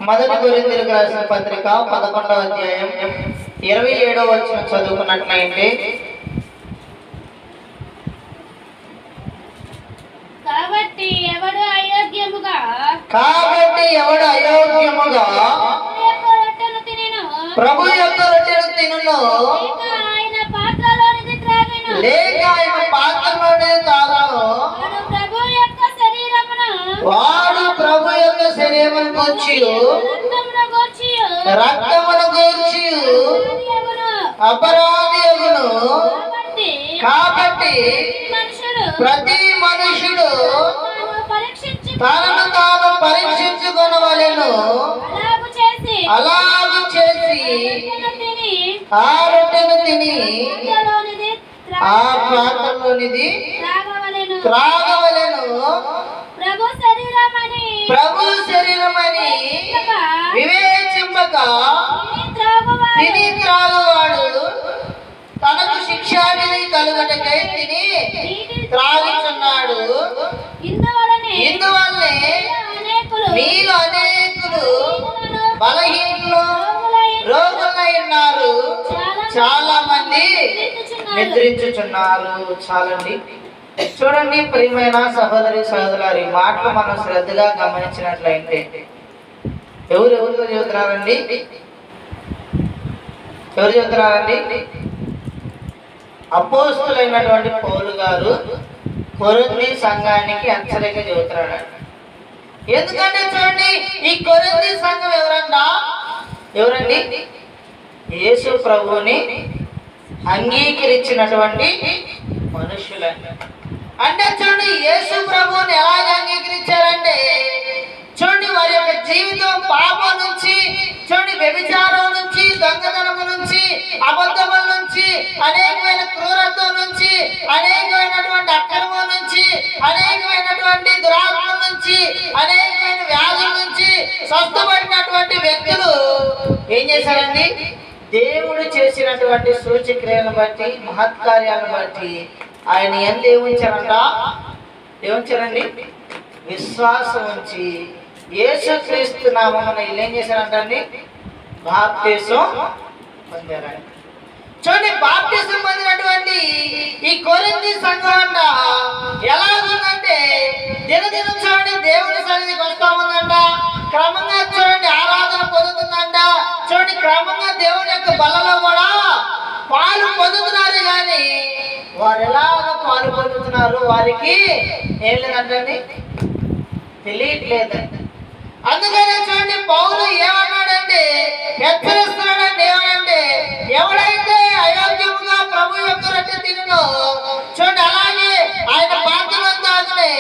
మొదటి కొరింథీయులకు రాసిన పత్రిక 11వ అధ్యాయం 27వ వచనం చదువుకున్నట్లయితే, కాబట్టి ఎవడు అయోగ్యముగా ప్రభు యొక్క రొట్టెను తినును లేక ఆయన పాత్రలోనే తాగును వాడు ప్రభు యొక్క శరీరమును గూర్చి రక్తమును గూర్చి అపరాధి అగును. కాబట్టి ప్రతి మనుషుడు తనను తాను పరీక్షించుకొనవలెను. అలాగు చేసి ఆ రొట్టెను తిని ఆ పాత్రలోనిది త్రాగవలెను. ప్రభు శరీరమని వివేచింపక తిని త్రాగువాడు తనకు శిక్షావిధి కలుగటకై తిని త్రాగుచున్నాడు. ఇందువల్లే మీలో అనేకులు బలహీనులు రోగులై ఉన్నారు, చాలా మంది నిద్రించుచున్నారు. చాలండి. చూడండి ప్రియమైన సహోదరి సహోదరులారి, మాటలు మనం శ్రద్ధగా గమనించినట్లయితే ఎవరితో చెబుతున్నారండి? ఎవరు చెబుతున్నారండి? అపోస్తులైనటువంటి పౌలు గారు కొరింథీ సంఘానికి హెచ్చరిక చెబుతున్నాడు. ఎందుకంటే చూడండి, ఈ కొరింథీ సంఘం ఎవరండి? యేసు ప్రభువుని అంగీకరించినటువంటి మనుషులండి. అంటే చూడండి, యేసు ప్రభువుని ఎలాగ అంగీకరించారంటే చూడండి, వారి యొక్క జీవితం పాపం నుంచి, చూడండి వ్యభిచారం నుంచి, దొంగతనము నుంచి, అబద్ధముల నుంచి, అనేకమైన క్రూరత్వం నుంచి, అనేకమైనటువంటి అక్రమం నుంచి, అనేకమైనటువంటి దురాత్మల నుంచి, అనేకమైన వ్యాధుల నుంచి స్వస్థపడినటువంటి వ్యక్తులు ఏం చేశారండి? దేవుడు చేసినటువంటి సూచక్రియలను బట్టి, మహత్కార్యాలను బట్టి ఆయన ఎంత ఏముంచారండి? విశ్వాసం ఉంచి యేసుక్రీస్తు నామమున ఏం చేశారంటండి? బాప్తిసం పొందారండి. చూడండి, బాప్తిసం పొందినటువంటి ఈ కొరింథీ సంఘం అంట ఎలా ఉందంటే, దినదినం చూడండి దేవుని సన్నిధికి వస్తా ఉందంట, క్రమంగా చూడండి ఆరాధన పొందుతుందంట, చూడండి క్రమంగా దేవుని యొక్క బలలో కూడా పాలు పొందుతున్నారు. కానీ వారు ఎలాగ పాలు పొందుతున్నారు వారికి ఏం లేదంటండి, తెలియట్లేదండి. అందుకనే చూడండి పౌలు ఏమన్నాడంటే, హెచ్చరిస్తున్నాడంటే ఏమనంటే, ఎవడైతే అయోగ్యముగా ప్రభు యొక్క రొట్టె తినునో చూడండి, అలాగే ఆయన పాత్రలో తాగునే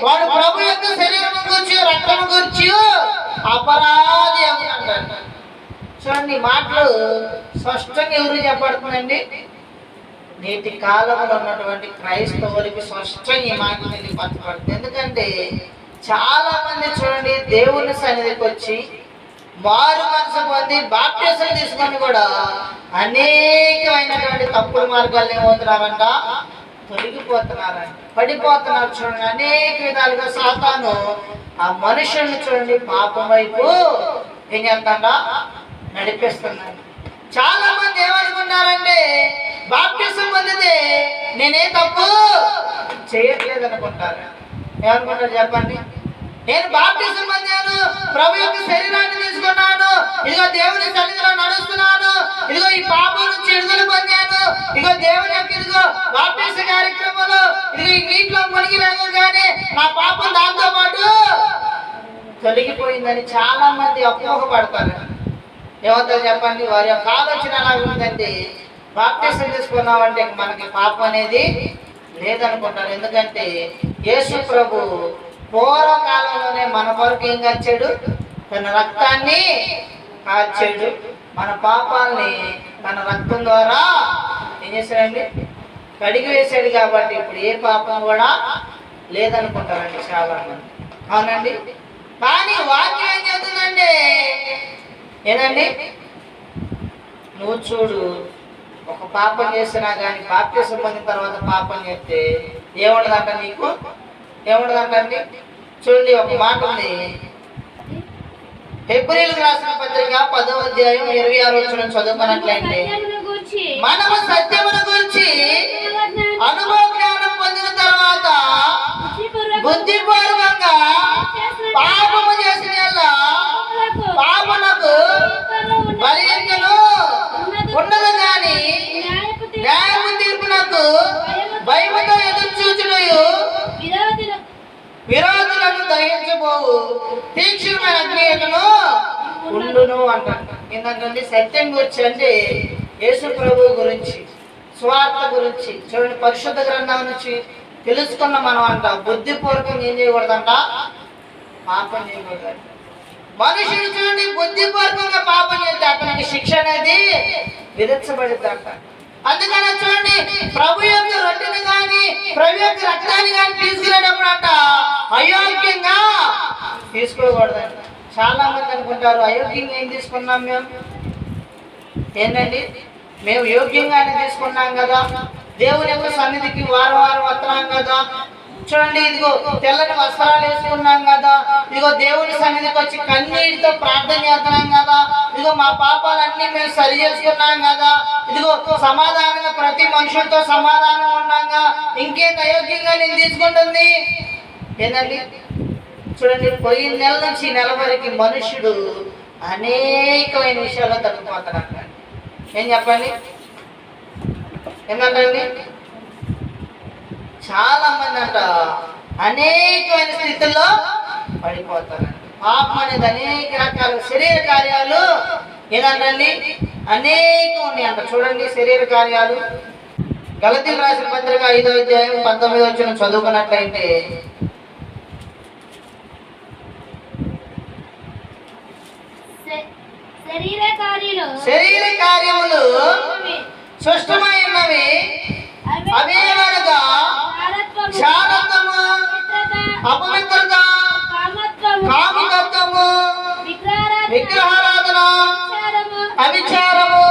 వాడు ప్రభు యొక్క శరీరము గురించి రక్తము గురించి అపరాధి అన్నాడు. చూడండి మాటలు స్పష్టంగా ఎవరు చెప్పబడుతుందండి? నేటి కాలంలో ఉన్నటువంటి క్రైస్తవులకి స్పష్టంగా ఈ మాట తెలియపరచబడుతుంది. ఎందుకంటే చాలా మంది చూడండి దేవుని సన్నిధికి వచ్చి మారు మనసు పొంది బాప్తిసం తీసుకొని కూడా అనేకమైనటువంటి తప్పుడు మార్గాలు ఏమవుతున్నారంట? తొలగిపోతున్నారంట, పడిపోతున్నారు. చూడండి అనేక విధాలుగా సాతాను ఆ మనుషుల్ని చూడండి పాపం వైపు ఏం చేస్తాడా? నడిపిస్తున్నాడు. చాలా మంది ఏమనుకున్నారంటే, బాప్తిసం పొందితే నేనే తప్పు చేయట్లేదు అనుకుంటారు. ఏమనుకుంటారు చెప్పండి? నేను బాప్తిసం పొందాను, ప్రభు యొక్క శరీరాన్ని తీసుకున్నాను, ఇదిగో దేవుని సన్నిధిలో నడుస్తున్నాను, ఇదిగో ఈ పాపం నుంచి విడుదల పొందాను, ఇదిగో దేవుని యొక్క ఇదిగో బాప్తిస కార్యక్రమంలో ఇదిగో ఈ నీటిలో మునిగి లేవగానే నా పాపం దాంతో పాటు తొలగిపోయిందని చాలా మంది అపోహపడతారు. ఏమవుతారు చెప్పండి? వారి యొక్క ఆలోచన ఎలా ఉందంటే, బాప్తిసం తీసుకున్నామంటే మనకి పాపం అనేది లేదనుకుంటారు. ఎందుకంటే యేసు ప్రభు పూర్వకాలంలోనే మన కొరకు ఏం కాచాడు? తన రక్తాన్ని కాచాడు. మన పాపాలని తన రక్తం ద్వారా ఏం చేశాడండి? కడిగి వేశాడు. కాబట్టి ఇప్పుడు ఏ పాపం కూడా లేదనుకుంటారండి చాలా మంది. అవునండి. కానీ వాక్యం ఏం చెబుతుందంటే ఏనండి, నువ్వు చూడు, ఒక పాపం చేసినా కానీ బాప్తిసం పొందిన తర్వాత పాపం చేస్తే ఏముండదంట? నీకు ఏముండదంటండి? చూడండి ఒక మాట ఉంది, హెబ్రీయులకు రాసిన పత్రిక 10వ అధ్యాయం 26వ వచనం చదువుకున్నట్లయితే సత్యమును గూర్చి మనము సత్యమును గురించి అనుభవ జ్ఞానం పొందిన తర్వాత బుద్ధిపూర్వకంగా పాపము చేసిన యెడల పాపమునకు బలియను ఉన్నది కానీ న్యాయపు తీర్పునకు భయముతో ఎదురు చూచుటయు విరోధులను దహించబోవు తీక్షణమైన అగ్నియకును ఉండును అంటారు. ఏంటంటే సత్యం గురించి అంటే యేసు ప్రభు గురించి, స్వార్థ గురించి చూడండి. పరిశుద్ధ గ్రంథం నుంచి తెలుసుకున్న మనం అంట బుద్ధిపూర్వకంగా ఏం చేయకూడదంట, పాపం చేయకూడదు. మనుషులు చూడండి బుద్ధిపూర్వకంగా పాపం చేస్తే అతనికి శిక్ష అనేది విధించబడుతుందంట. అందుకని చూడండి ప్రభు యొక్క రొట్టెను కానీ ప్రభు యొక్క రక్తాన్ని కానీ తీసుకునేటప్పుడు అంట అయోగ్యంగా తీసుకోకూడదంట. చాలా మంది అనుకుంటారు అయోగ్యంగా ఏం తీసుకున్నాం మేము, ఏంటండి మేము యోగ్యంగానే తీసుకున్నాం కదా, దేవుని యొక్క సన్నిధికి వారం వారం వస్తున్నాం కదా, చూడండి ఇదిగో తెల్లని వస్త్రాలు వేసుకున్నాం కదా, ఇదిగో దేవుని సన్నిధికి వచ్చి కన్నీటితో ప్రార్థన చేస్తున్నాం కదా, ఇదిగో మా పాపాలన్నీ మేము సరి చేసుకున్నాం కదా, ఇదిగో సమాధానంగా ప్రతి మనుషులతో సమాధానం ఉన్నాగా, ఇంకేం అయోగ్యంగా నేను తీసుకుంటుంది ఏంటండి. చూడండి పోయిన నెల నుంచి నెల వరకు మనుషుడు అనేకమైన విషయాల్లో తగ్గిపోతున్నాడు. ఏం చెప్పండి, ఏంటంటే చాలా మంది అంట అనేకమైన స్థితుల్లో పడిపోతారండి. పాపం అనేది అనేక రకాల శరీర కార్యాలు ఏదంటండి అనేకం ఉన్నాయి అంట. చూడండి శరీర కార్యాలు గలతీయులకు రాసిన పత్రిక 5వ అధ్యాయం 19వ వచనం చదువుకున్నట్లయితే శరీర కార్యములు స్పష్టమై ఉన్నవి, అవేవనగా శారత్వము, అపవిత్రత, కాముకత్వము, విగ్రహారాధన, అవిచారము,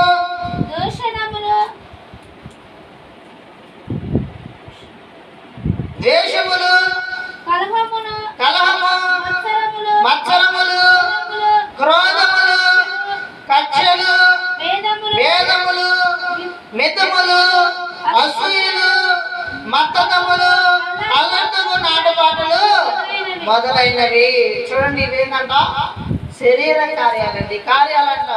ద్వేషములు, కలహము, మత్సరములు, క్రోధములు, కక్షలు, వేదములు, మితములు, అసూయలు, మత్తతములు, అల్లర్తము, నాటపాటలు మొదలైనవి. చూడండి ఇవేంటంట శరీర కార్యాలండి. కార్యాలంట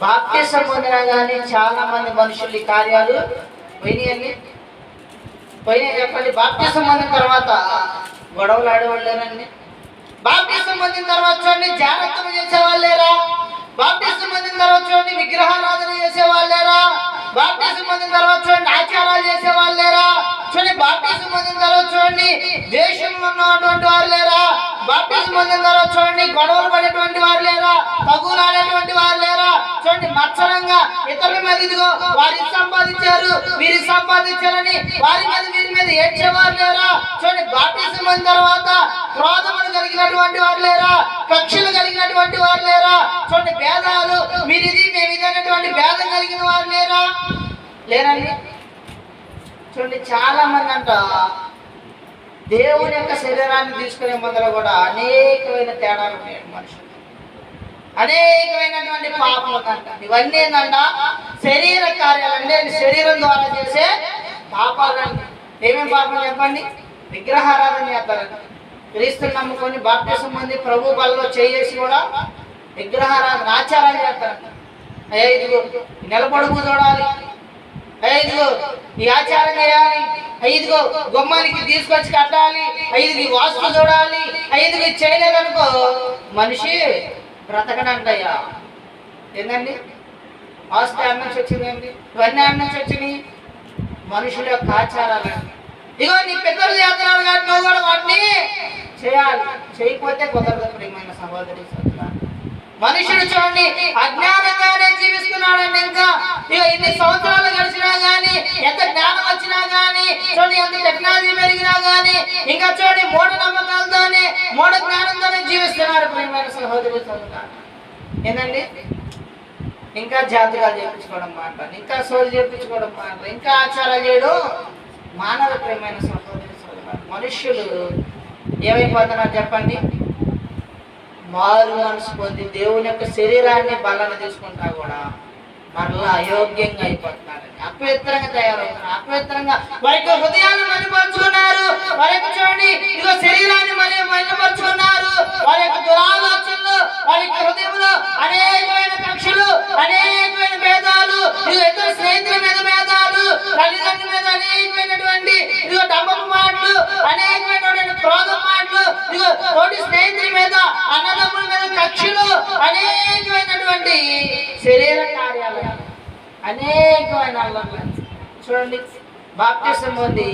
బాప్తిసం పొందినా కానీ చాలా మంది మనుషులు ఈ కార్యాలు పోయినాయండి. చెప్పండి. బాప్తిసం పొందిన తర్వాత గొడవలు ఆడేవాళ్ళు లేరండి. బాప్తిసం పొందిన తర్వాత చూడండి జాగ్రత్తలు చేసేవాళ్ళు లేరా? బాప్తిసం పొందిన తర్వాత చూడండి విగ్రహారాధన చేసేవాళ్ళు లేరా? బాప్తిసం పొందిన తర్వాత చూడండి ఆచారాలు చేసేవాళ్ళు లేరా? చూడండి బాప్తిసం పొందిన తర్వాత చూడండి దేశం ఉన్నటువంటి వారు లేరా? బాప్తిసం పొందిన తర్వాత చూడండి గొడవలు పడేటువంటి వారు లేరా? తగులాడేటువంటి వారు లేరా? చూడండి మత్సరంగా ఇతరుల మీద ఇదిగో వారి సంపాదించారు వీరి సంపాదించారని వారి మీద వీరి మీద ఏడ్చేవారు లేరా? చూడండి బాప్తిసం పొందిన తర్వాత క్రోధములు కలిగినటువంటి వారు లేరా? కక్షలు కలిగినటువంటి వారు లేరా? చూడండి భేదాలు మీరిది మేమిది అనేటువంటి భేదం కలిగిన వారు లేరండి. చూడండి చాలా మంది అంట దేవుని యొక్క శరీరాన్ని తీసుకునే ముందర కూడా అనేకమైన తేడాలు ఉన్నాయి మనుషులు, అనేకమైనటువంటి పాపం అంట. ఇవన్నీ ఏంటంట శరీర కార్యాలంటే శరీరం ద్వారా చేసే పాపాలండి. ఏమేమి పాపం చెప్పండి? విగ్రహారాధన చేస్తారండి. క్రీస్తుని నమ్ముకొని బాప్తిసం పొంది ప్రభు బలలో చేసి కూడా విగ్రహారాధన ఆచారాలు చేస్తారంట. అయ్యా ఇదిగో నిలబడుగు చూడాలి, ఇదిగో ఈ ఆచారం చేయాలి, ఇదిగో గుమ్మానికి తీసుకొచ్చి కట్టాలి, ఇది వాస్తు చూడాలి, ఇది చేయలేదనుకో మనిషి బ్రతకడంటయ్యా. ఏందండి వాస్తు ఆడ నుంచి వచ్చిందండి, ఇవన్నీ ఆడ నుంచి వచ్చినాయి మనుషుల యొక్క ఆచారాలండి. ఇగో నీ పిల్లలు చేస్తున్నారు కానీ నువ్వు కూడా వాటిని చేయాలి, చేయకపోతే కుదరదు. ప్రియమైన సహోదరి మనుషుడు చూడండి అజ్ఞానంగానే జీవిస్తున్నాడండి. ఇంకా ఇక ఇన్ని సంవత్సరాలు గడిచినా గానీ, ఎంత జ్ఞానం వచ్చినా గానీ, చూడండి ఎంత టెక్నాలజీ పెరిగినా గానీ, ఇంకా చూడండి మూఢ నమ్మకాలతోనే మూఢ జ్ఞానంతోనే జీవిస్తున్నారు. ప్రియమైన సహోదరి ఏంటండి ఇంకా జాతకాలు చేయించుకోవడం మాట, ఇంకా సోలు చేయించుకోవడం మాట, ఇంకా ఆచారాలు చేయడం మానవ. ప్రియమైన సహోదరి మనుష్యులు ఏమైపోతున్నారు చెప్పండి? మారు మనసు పొంది దేవుని యొక్క శరీరాన్ని బలను తీసుకుంటా కూడా మరలా అయోగ్యంగా అయిపోతున్నారు, అపవిత్రంగా తయారవుతున్నారు. అపవిత్రంగా వారి యొక్క హృదయాన్ని మలిపరుచుకున్నారు. వారి యొక్క చూడండి ఇదిగో శరీరాన్ని మలిపరుచుకున్నారు. వారి యొక్క దురాలోచనలు, వారి యొక్క హృదయంలో అనేకమైన కక్షలు, అనేకమైన భేదాలు, ఇద్దరు స్నేహితుల మీద భేదాలు, తల్లిదండ్రుల మీద అనేకమైనటువంటి ఇదిగో డబ్బపు మాటలు, అనేకమైనటువంటి క్రోధం మాటలు, ఇదిగో తోటి స్నేహితుల మీద, అన్నదమ్ముల మీద కక్షలు, అనేకమైనటువంటి శరీర కార్యాలు, అనేకమైన అల్లర్లు. చూడండి బాప్టిజం పొంది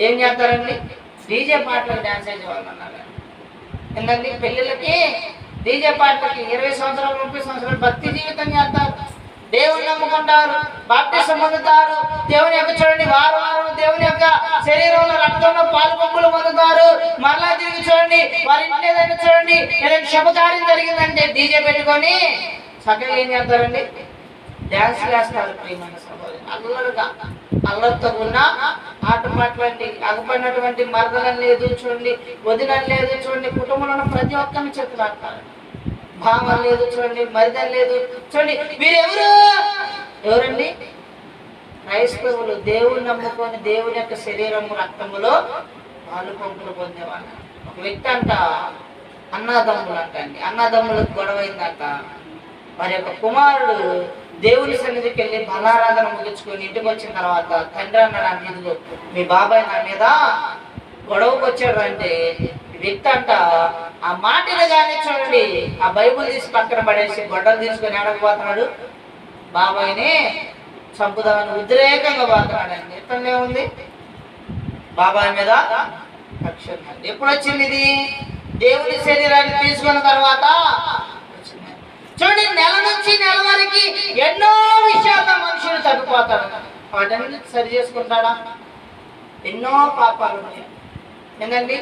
ఏం చేస్తారండి? డీజే పాటలకు డాన్స్ చేసే వాళ్ళు ఉన్నారు. ఏంటండి పెళ్ళిళ్ళకి డీజే పాటలకి 20 సంవత్సరాలు 30 సంవత్సరాలు భక్తి జీవితం చేస్తారు, దేవుని నమ్ముకుంటారు, బాప్టిజం పొందుతారు. దేవుని యొక్క చూడండి వారం వారం దేవుని యొక్క శరీరంలో రక్తంలో పాలు పంపులు పొందుతారు. మరలా తిరిగి చూడండి వారి ఇంట్లో ఏదైనా చూడండి ఏదైనా శుభకార్యం జరిగిందంటే డీజే పెట్టుకొని చక్కగా ఏం చేస్తారండి? డ్యాన్స్ వేస్తారు. ప్రియమైన సహోదరు, అల్లరుగా అల్లరితో ఉన్న ఆటపాటలండి, అగపడినటువంటి మరదలం లేదు చూడండి, వదినం లేదు చూడండి, కుటుంబంలో ఉన్న ప్రతి ఒక్కరిని చేతులు ఆడతారు. భావం లేదు చూడండి, మరిదం లేదు చూడండి. వీరెవరు? ఎవరండి? క్రైస్తవులు, దేవుని నమ్ముకొని దేవుని యొక్క శరీరము రక్తములో పాలు పంపులు పొందేవాళ్ళు. ఒక వ్యక్తి అంట అన్నదమ్ములు అంటండి, అన్నదమ్ములకు గొడవ అయిందంట. వారి యొక్క కుమారుడు దేవుని సన్నిధికి వెళ్ళి బలారాధన ముగించుకొని ఇంటికి వచ్చిన తర్వాత తండ్రి అన్నాడు, ఇదిగో మీ బాబాయ్ నా మీద గొడవకు వచ్చాడు అంటే వ్యక్తి అంట ఆ మాటలు కానీ చూడండి ఆ బైబుల్ తీసి పక్కన పడేసి గొడ్డలు తీసుకొని ఆడకపోతున్నాడు, బాబాయ్ని చంపుదామని ఉద్రేకంగా పోతున్నాడు. ఎత్తనే ఉంది బాబాయ్ మీద కక్ష. ఎప్పుడు వచ్చింది ఇది? దేవుని శరీరాన్ని తీసుకున్న తర్వాత చూడండి. నెల నుంచి నెల వరకు ఎన్నో విషయాల్లో మనుషులు తగ్గిపోతాడు. వాటన్ని సరి చేసుకుంటాడా? ఎన్నో పాపాలు ఉన్నాయి. ఏంటండి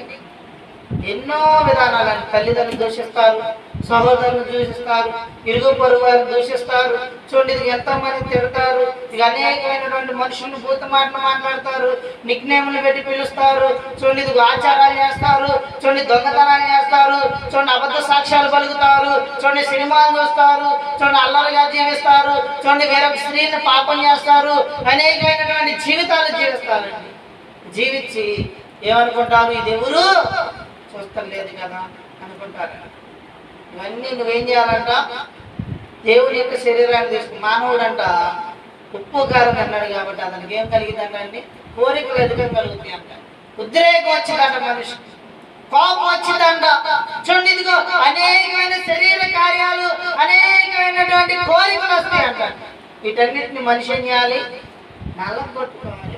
ఎన్నో విధానాలని తల్లిదండ్రులు దూషిస్తారు, సహోదరులు దూషిస్తారు, ఇరుగు పొరుగు వారిని దూషిస్తారు. చూడండి ఇది ఎంతమంది తిడతారు. ఇక అనేకమైనటువంటి మనుషులను భూత మాటలు మాట్లాడతారు, నిక్నేములు పెట్టి పిలుస్తారు. చూడండి ఇది ఆచారాలు చేస్తారు, చూడండి దొంగతనాలు చేస్తారు, చూడండి అబద్ధ సాక్ష్యాలు పలుకుతారు, చూడండి సినిమాలు చూస్తారు, చూడండి అల్లరిగా జీవిస్తారు, చూడండి వేరొక స్త్రీని పాపం చేస్తారు, అనేకమైనటువంటి జీవితాలు జీవిస్తారండి. జీవించి ఏమనుకుంటారు? ఇది ఎవరు చూస్తాం లేదు కదా అనుకుంటారు. ఇవన్నీ నువ్వేం చేయాలంట? దేవుని యొక్క శరీరాన్ని తీసుకుని మానవుడు అంట ఉప్పు కారం అన్నాడు కాబట్టి అతనికి ఏం కలిగిందంటే కోరికలు ఎదుగం కలుగుతాయి అంట. ఉద్రేకం వచ్చిందంట, మనిషి కోపం వచ్చిందంట. చూడండి ఇదిగో అనేకమైన శరీర కార్యాలు, అనేకమైనటువంటి కోరికలు వస్తాయి అంట. వీటన్నిటిని మనిషి ఏం చేయాలి? నల్లగొట్టుకోవాలి.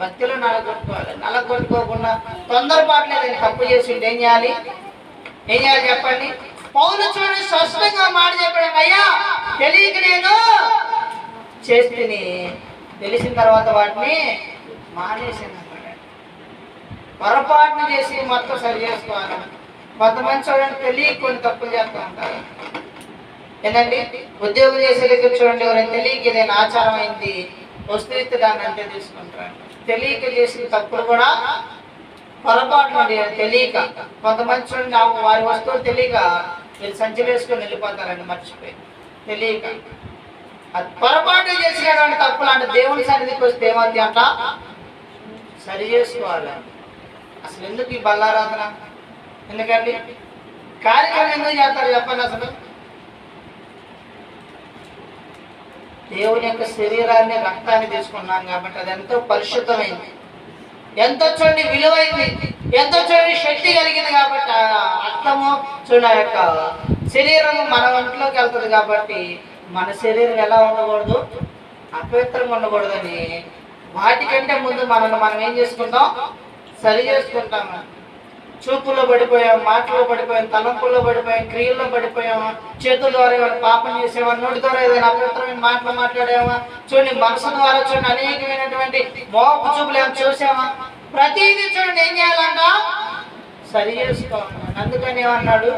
భక్తిలో నల్లగొట్టుకోవాలి. నల్లగొట్టుకోకుండా తొందరపాటు లేదని తప్పు చేసి ఏం చేయాలి? ఏం చేయాలి చెప్పండి? పౌలు చూడండి స్పష్టంగా మాట చెప్పాడు, అయ్యా తెలియక నేను చేస్తేని, తెలిసిన తర్వాత వాటిని మానేసాను. పొరపాటును చేసి మొత్తం సరి చేసుకోవాలి. కొంతమంది చూడండి తెలియక కొన్ని తప్పులు చేస్తూ ఉంటారు. ఏంటండి ఉద్యోగం చేసే దగ్గర చూడండి ఎవరైనా తెలియక ఏదైనా ఆచారం అయింది వస్తువు దాన్ని అంతే తీసుకుంటారు. తెలియక చేసిన తప్పులు కూడా పొరపాట్లు తెలియక. కొంతమంది చూడండి వారి వస్తువులు తెలియక వీళ్ళు సంచులు వేసుకొని వెళ్ళిపోతారండి, మర్చిపోయి తెలియక. అది పొరపాటు చేసినటువంటి తప్పులు అంటే దేవుని సన్నిధికి వస్తే ఏమవుతుంది అంట? సరి చేసుకోవాలి. అసలు ఎందుకు ఈ బల్లారాధన? ఎందుకండి కార్యక్రమం ఎందుకు చేస్తారు చెప్పండి? అసలు దేవుని యొక్క శరీరాన్ని రక్తాన్ని తీసుకున్నాం కాబట్టి అది ఎంతో పరిశుద్ధమైంది, ఎంతో చూడండి విలువైంది, ఎంతో చూడండి శక్తి కలిగింది కాబట్టి ఆ రక్తము చూడండి ఆ యొక్క శరీరం మన ఒంట్లోకి వెళ్తుంది కాబట్టి మన శరీరం ఎలా ఉండకూడదు? అపవిత్రంగా ఉండకూడదని వాటికంటే ముందు మనం ఏం చేసుకుంటాం? సరి చేసుకుంటాం. చూపుల్లో పడిపోయాం, మాటలో పడిపోయాం, తలంపుల్లో పడిపోయాం, క్రియల్లో పడిపోయామా, చేతుల ద్వారా ఏమైనా పాపం చేసామా, నోటి ద్వారా ఏదైనా అపవిత్రమైన మాటలు మాట్లాడామా, చూడండి మనసు ద్వారా చూడండి అనేకమైనటువంటి మోపు చూపులు ఏమైనా చూసామా, ప్రతిదీ చూడండి ఏం చేయాలంట? సరి చేసుకోవాలి. అందుకని ఏమన్నాడు?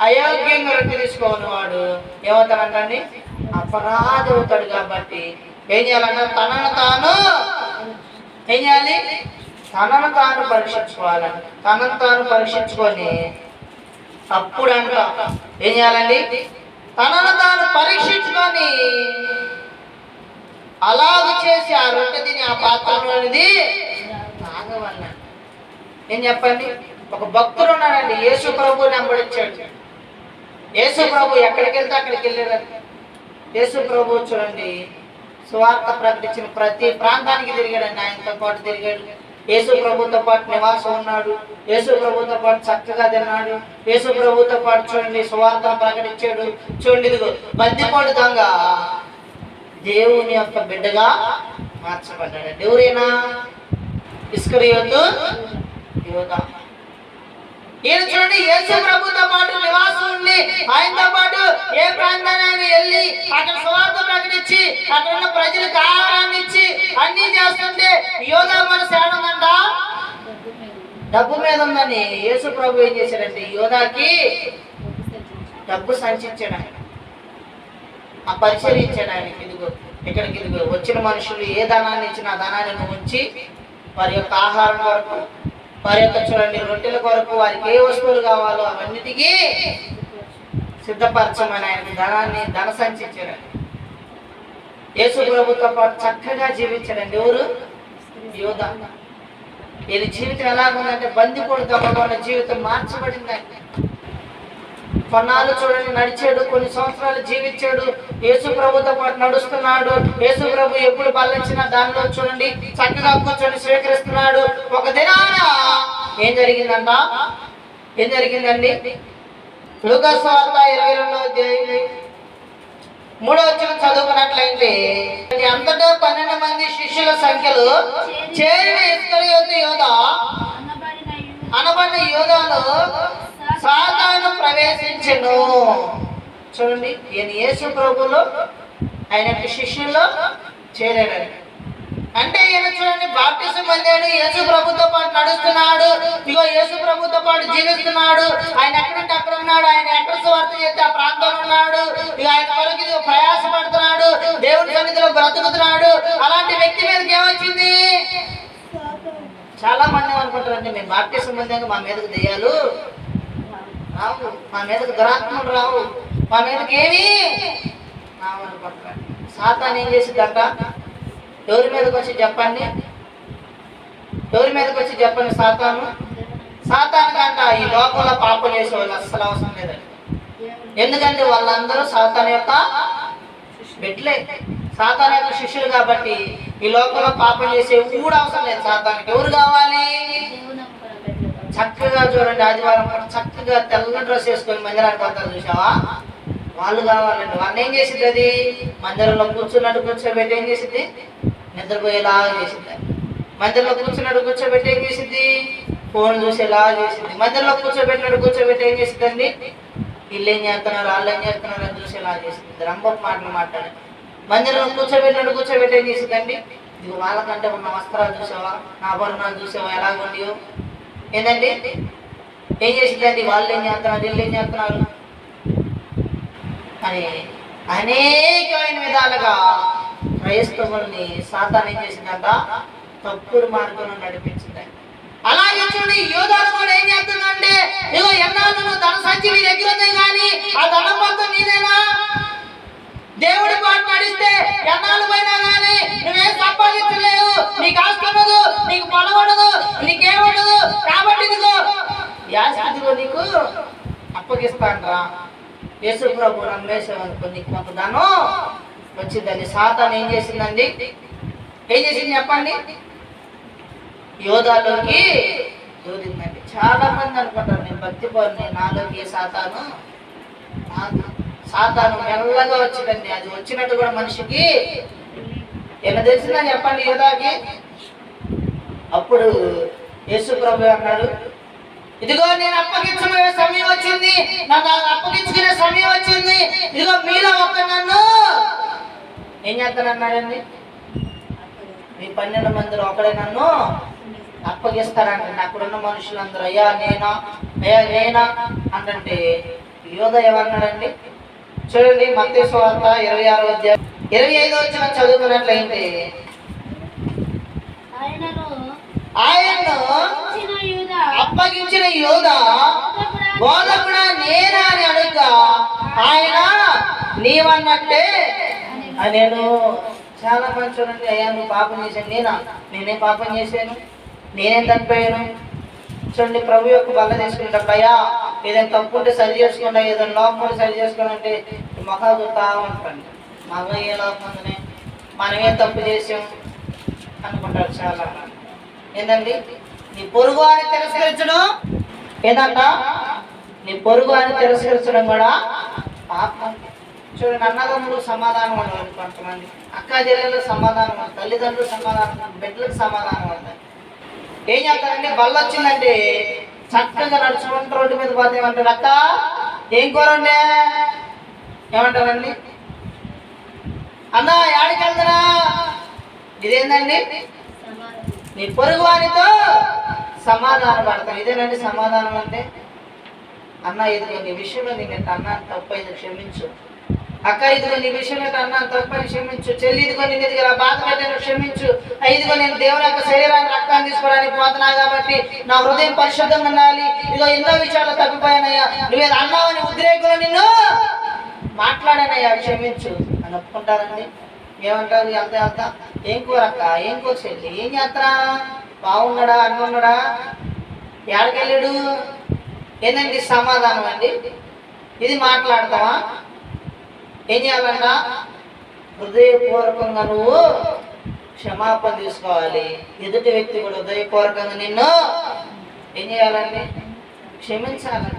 అయోగ్యంగా రొట్టె తీసుకోని వాడు ఏమవుతాడంటండి? అపరాధి అవుతాడు. కాబట్టి ఏం చేయాలంట? తనను తాను ఏం చేయాలి? తనను తాను పరీక్షించుకోవాలండి. తనను తాను పరీక్షించుకొని అప్పుడు అంట ఏం చేయాలండి, తనను తాను పరీక్షించుకొని అలాగ చేసి ఆ రొట్టె తిని ఆ పాత్రలోనిది తాగవన్నాడు. ఏం చెప్పండి, ఒక భక్తుడు ఉన్నాడండి, యేసు ప్రభువుని వెంబడించాడు. యేసు ప్రభు ఎక్కడికి వెళ్తే అక్కడికి వెళ్ళాడు. యేసు ప్రభు చూడండి సువార్త ప్రకటించిన ప్రతి ప్రాంతానికి తిరిగాడండి. ఆయనతో పాటు తిరిగాడు. యేసు ప్రభుతో పాటు నివాసం ఉన్నాడు. యేసు ప్రభుతో పాటు చక్కగా తిన్నాడు. యేసు ప్రభుతో పాటు చూడండి సువార్తను ప్రకటించాడు. చూడండి ఇదిగో బందిపోటు దొంగ దేవుని యొక్క బిడ్డగా మార్చబడ్డాడు. ఎవరైనా ఇస్కరియోతు యోధా. ఈయన చూడండి యేసు ప్రభుతో పాటు నివాసం ఉండి ఆయనతో పాటు ఏ ప్రాంతాన్ని వెళ్ళి అక్కడ సువార్త ప్రకటించి అక్కడ ఉన్న ప్రజలకు ఆహారాన్ని ఇచ్చి అన్ని చేస్తుంటే యోధా మనసు ఏడుందంట, డబ్బు మీద ఉందని. యేసు ప్రభు ఏం చేశాడంటే యోధాకి డబ్బు సంచిచ్చాడు. ఆయన ఆ పరిచయం ఇచ్చాడు ఆయనకి. ఇదిగో ఇక్కడికి ఇదిగో వచ్చిన మనుషులు ఏ ధనాన్ని ఇచ్చినా ఆ ధనాన్ని నువ్వు ఉంచి వారి యొక్క ఆహారం కొరకు, వారి యొక్క చూడండి రొట్టెల కొరకు, వారికి ఏ వస్తువులు కావాలో అవన్నిటికీ సిద్ధపరచమని ఆయనకు ధన సంచిచ్చాడు. యేసు ప్రభుతో పాటు చక్కగా జీవించాడండి. ఎవరు? యోధా. వీరి జీవితం ఎలాగుందంటే బందిపోటు దొంగ జీవితం మార్చబడింది. కొన్నాళ్ళు చూడండి నడిచాడు, కొన్ని సంవత్సరాలు జీవించాడు, యేసు ప్రభుతో పాటు నడుస్తున్నాడు. యేసు ప్రభు ఎప్పుడు బలించినా దానిలో చూడండి చక్కగా కూర్చొని స్వీకరిస్తున్నాడు. ఒక దినాన ఏం జరిగిందంట, ఏం జరిగిందండి, లూకా సువార్త 22వ అధ్యాయం 3వ వచనం చదువుకున్నట్లయితే అంతటా 12 మంది శిష్యుల సంఖ్యలో చేరిన ఇస్కరియోతు యోధా అనబడిన యోధాలో సాతాను ప్రవేశించెను. చూడండి ఈయన యేసు ప్రభులో ఆయన యొక్క శిష్యుల్లో చేరాడు. అంటే ఈయన చూడండి బాప్టిజం పొందాడు, యేసు ప్రభుతో పాటు నడుస్తున్నాడు, ఇగో యేసు ప్రభుతో పాటు జీవిస్తున్నాడు. ఆయన ఎక్కడంటే అక్కడ ఉన్నాడు. ఆయన ఎక్కడ సువార్త చేస్తే ఆ ప్రాంతంలో ఉన్నాడు. ఇక ఆయన కొరకు ఇదిగో ప్రయాసపడుతున్నాడు, దేవుని సన్నిధిలో బ్రతుకుతున్నాడు. అలాంటి వ్యక్తి మీదకి ఏమొచ్చింది? చాలా మంది అనుకుంటారంటే మేము బాప్టిజం పొందాక మా మీదకి దెయ్యాలు రావు, మా మీదకి దురాత్మలు రావు, మా మీదకి ఏమి రావు అనుకుంటారు. సాతాను ఏం చేసిందంట, ఎవరి మీదకి వచ్చి చెప్పండి, ఎవరి మీదకి వచ్చి చెప్పండి, సాతాను కంట ఈ లోకంలో పాపం చేసే వాళ్ళు అస్సలు అవసరం లేదండి. ఎందుకంటే వాళ్ళందరూ సాతాను యొక్క బిడ్డలే, సాతాను యొక్క శిష్యులు. కాబట్టి ఈ లోకంలో పాపం చేసే కూడా అవసరం లేదు సాతానికి. ఎవరు కావాలి? చక్కగా చూడండి ఆదివారం చక్కగా తెల్ల డ్రెస్ వేసుకొని మందిరానికి వస్తారు చూసావా, వాళ్ళు కావాలండి. వాళ్ళని ఏం చేసింది, అది మందిరంలో కూర్చున్నట్టు కూర్చోబెట్టి ఏం చేసింది, నిద్రపోయేలాగా చేసింది. మందిరంలో కూర్చున్నట్టు కూర్చోబెట్టి ఏం చేసింది, ఫోన్ చూసేలాగా చేసింది. మందిరంలో కూర్చోబెట్టి ఏం చేసిందండి, వీళ్ళు ఏం చేస్తున్నారు వాళ్ళు ఏం చేస్తున్నారు అని చూసేలాగా చేసింది. రంపపు మాటలు మాట్లాడి మందిరంలో కూర్చోబెట్టి ఏం చేసిందండి, ఇది వాళ్ళకంటే ఉన్న వస్త్రాలు చూసావా, నా వర్ణాలు చూసావా ఎలాగుండియో, ఏంటండి ఏం చేసిందండి, వాళ్ళు ఏం చేస్తున్నారు వీళ్ళు ఏం చేస్తున్నారు అని అనేకమైన విధాలుగా క్రైస్తవుల్ని సాతాను ఏం చేసిందంట, తప్పుడు మార్గంలో నడిపించిందండి. అలాగే చూడండి యోధాలు కూడా ఏం చేస్తుందంటే, ఇగో ఎన్నాళ్ళు నువ్వు ధన సంచి నీ దగ్గర ఉంది కానీ ఆ ధనం మొత్తం నీదేనా, దేవుడి పాటు నడిస్తే ఎన్నాళ్ళు పోయినా కానీ నువ్వేం సంపాదించలేవు, నీకు ఆస్తి ఉండదు, నీకు పొలం ఉండదు, నీకేముండదు. కాబట్టి ఇదిగో యాస్తిదిగో నీకు అప్పగిస్తాను రా, యేసు ప్రభు నమ్మేసామనుకో నీకు కొంత ధనం వచ్చిందండి. సాతాను ఏం చేసిందండి, ఏం చేసింది చెప్పండి, యోధాలోకి దూరిందండి. చాలా మంది అనుకుంటారు నేను భక్తి పౌరుని, నాలోకి సాతాను మెల్లగా వచ్చిందండి. అది వచ్చినట్టు కూడా మనిషికి ఎలా తెలిసిందని చెప్పండి యోధాకి. అప్పుడు యేసు ప్రభు అన్నాడు, ఇదిగో నేను అప్పగించుకునే సమయం వచ్చింది, నాకు అప్పగించుకునే సమయం వచ్చింది, ఇదిగో మీలో ఒక నన్ను ఏం చేస్తానన్నాడండి, మీ 12 మందిలో ఒకడే నన్ను అప్పగిస్తారంటే అక్కడున్న మనుషులందరూ అయ్యా నేనా అంటే యోధ ఏమన్నాడండి, చూడండి మత్తయి సువార్త 26వ అధ్యాయం 25వ వచనం చదువుకున్నట్లయితే ఆయనను అప్పగించిన యోధ బోధకుడా నేనా అని అడుగుతా ఆయన నీవన్నట్టే నేను చాలా మంది చూడండి, అయ్యా నువ్వు పాపం చేశాను. నేనేం పాపం చేశాను, నేనేం తప్పిపోయాను. చూడండి, ప్రభు యొక్క బల్ల తీసుకునేటప్పుడు అయ్యా ఏదైనా తప్పు ఉంటే సరి చేసుకున్నా, ఏదైనా లోపం ఉంటే సరి చేసుకున్నా అంటే మొహాలు చూస్తా ఉంటాండి. మాకు ఏ లోపం ఉందని, మనమేం తప్పు చేసాం అనుకుంటారు చాలా. ఏంటండి, నీ పొరుగు అని తిరస్కరించడం ఏదంట, నీ పొరుగు అని తిరస్కరించడం కూడా పాపం. చూడండి, అన్నదమ్ములు సమాధానం ఉండదు, కొంతమంది అక్క చెల్లెలు సమాధానం ఉండదు, తల్లిదండ్రులు సమాధానం, బిడ్డలకు సమాధానం ఉండదు. ఏం చేస్తారంటే బల్ల వచ్చిందంటే చక్కగా నడుచుకుంటూ రోడ్డు మీద పోతే ఏమంటారు, అక్క ఏం కూరండి ఏమంటారండి, అన్న యాడికి వెళ్తారా, ఇదేందండి నీ పొరుగు వారితో సమాధానం పడతాం. ఇదేనండి సమాధానం అంటే. అన్న ఇదిగో నీ విషయంలో నేను అన్నాను తప్పైంది క్షమించు, అక్క ఇదిగో నీ విషయంలో అన్నాను తప్పని క్షమించు, చెల్లి ఇదిగో నేను ఇదిగో బాధ పెట్టాను క్షమించు, ఇదిగో నేను దేవుని యొక్క శరీరాన్ని రక్తాన్ని తీసుకోవడానికి పోతున్నా కాబట్టి నా హృదయం పరిశుద్ధంగా ఉండాలి, ఇదిగో ఎన్నో విషయాల్లో తప్పిపోయానయ్యా, నువ్వేది అన్నావని ఉద్రేకులు నిన్ను మాట్లాడానయ్యా క్షమించు అని ఒప్పుకుంటారండి. ఏమంటారు, వెళ్తా ఏం కూర అక్క, ఏం కూర చెల్లి, ఏం చేస్తారా, బాగున్నాడా అన్న ఉన్నాడా, ఎక్కడికెళ్ళాడు, ఏంటండి సమాధానం అండి. ఇది మాట్లాడతావా, ఏం చేయాలంట, హృదయపూర్వకంగా నువ్వు క్షమాపణ తీసుకోవాలి. ఎదుటి వ్యక్తి కూడా హృదయపూర్వకంగా నిన్ను ఏం చేయాలండి, క్షమించాలి.